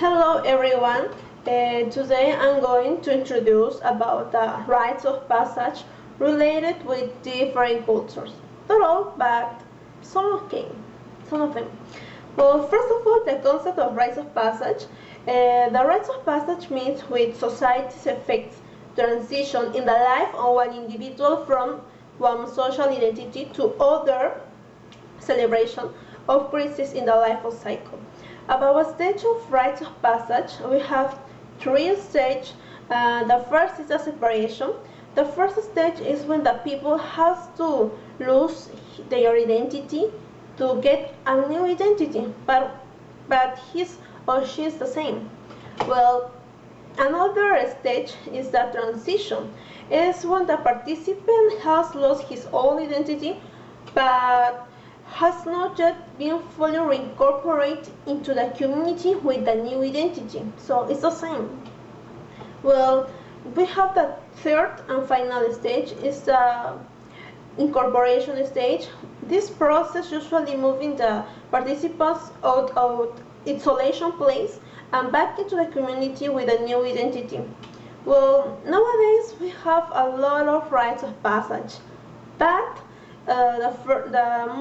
Hello everyone. Today I'm going to introduce about the rites of passage related with different cultures. Not all, but some of them. Well, first of all, the concept of rites of passage. The rites of passage means with society's effects transition in the life of an individual from one social identity to other celebration of crisis in the life of cycle. About a stage of rites of passage, we have three stages. The first is the separation. The first stage is when the people have to lose their identity to get a new identity, but his or she is the same. Well, another stage is the transition. It is when the participant has lost his old identity, but has not yet been fully reincorporated into the community with the new identity. So it's the same. Well, we have the third and final stage is the incorporation stage. This process usually moving the participants out of isolation place and back into the community with a new identity. Well, nowadays we have a lot of rites of passage, but the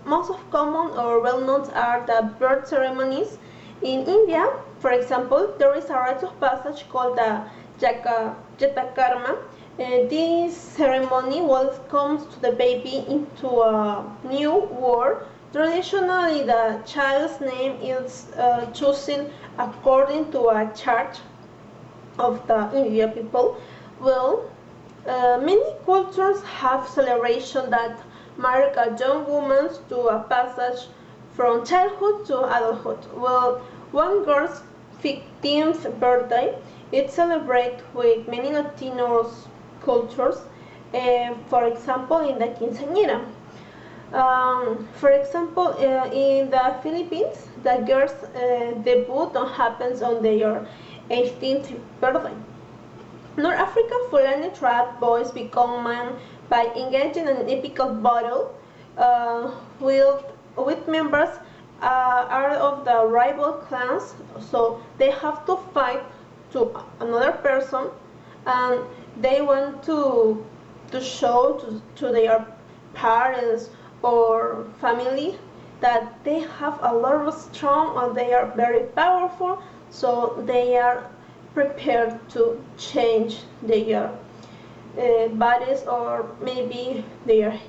most of common or well-known are the birth ceremonies. In India, for example, there is a rite of passage called the Jatakarma. This ceremony welcomes the baby into a new world. Traditionally, the child's name is chosen according to a chart of the Indian people. Well, many cultures have celebration that mark a young woman to a passage from childhood to adulthood. Well, one girl's 15th birthday is celebrated with many Latinos cultures, for example in the quinceañera. For example, in the Philippines, the girls' debut happens on their 18th birthday. North African Fulani tribe boys become men by engaging in an epical battle with members are of the rival clans, so they have to fight to another person, and they want to show to their parents or family that they have a lot of strong and they are very powerful, so they are prepared to change their bodies or maybe their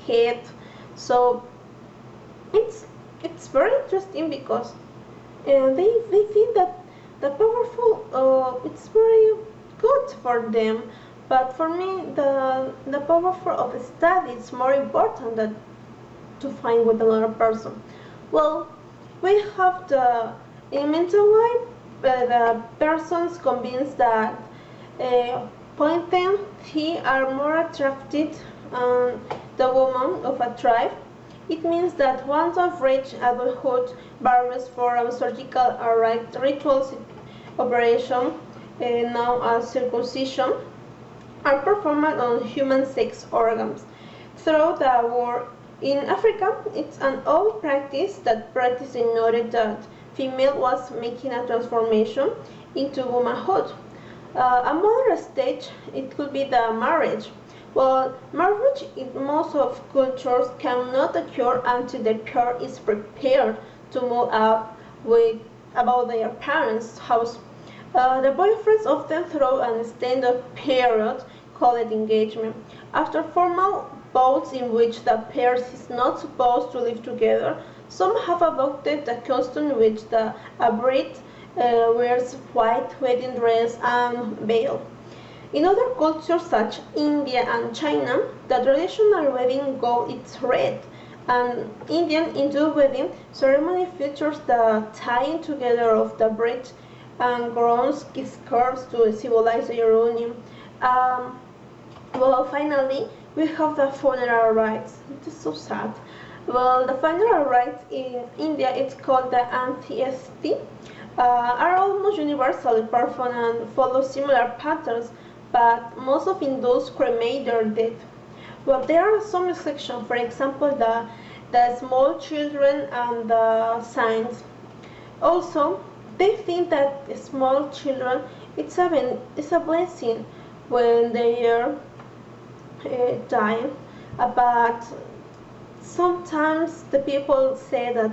head. So it's very interesting because they think that the powerful it's very good for them, but for me the powerful of the study is more important than to find with another person. Well, we have the mental life. The persons convinced that pointing he are more attracted the woman of a tribe. It means that once of reached adulthood, barriers for a surgical or rituals operation known as circumcision are performed on human sex organs throughout the world. In Africa, it's an old practice that practice noted that female was making a transformation into womanhood. A modern stage, it could be the marriage. Well, marriage in most of cultures cannot occur until the pair is prepared to move out with about their parents' house. The boyfriends often throw an extended period called engagement. After formal vows in which the pair is not supposed to live together, some have adopted the custom in which the bride wears white wedding dress and veil. In other cultures such India and China, the traditional wedding gown is red. An Indian Hindu wedding ceremony features the tying together of the bride and groom's skirts to symbolize their union. Well, finally, we have the funeral rites. It is so sad. Well, the funeral rites in India, it's called the antiesti, are almost universally performed and follow similar patterns, but most of Hindus cremate their dead. Well, there are some exceptions, for example, the small children and the saints. Also, they think that small children it's a blessing when they are dying, but sometimes the people say that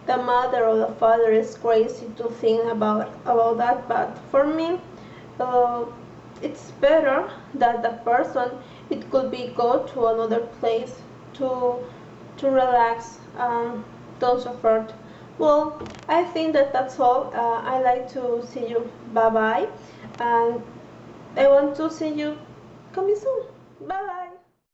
the mother or the father is crazy to think about that, but for me, uh, it's better that the person it could be go to another place to relax and don't suffer. Well, I think that that's all. I like to see you. Bye bye, and I want to see you coming soon. Bye bye.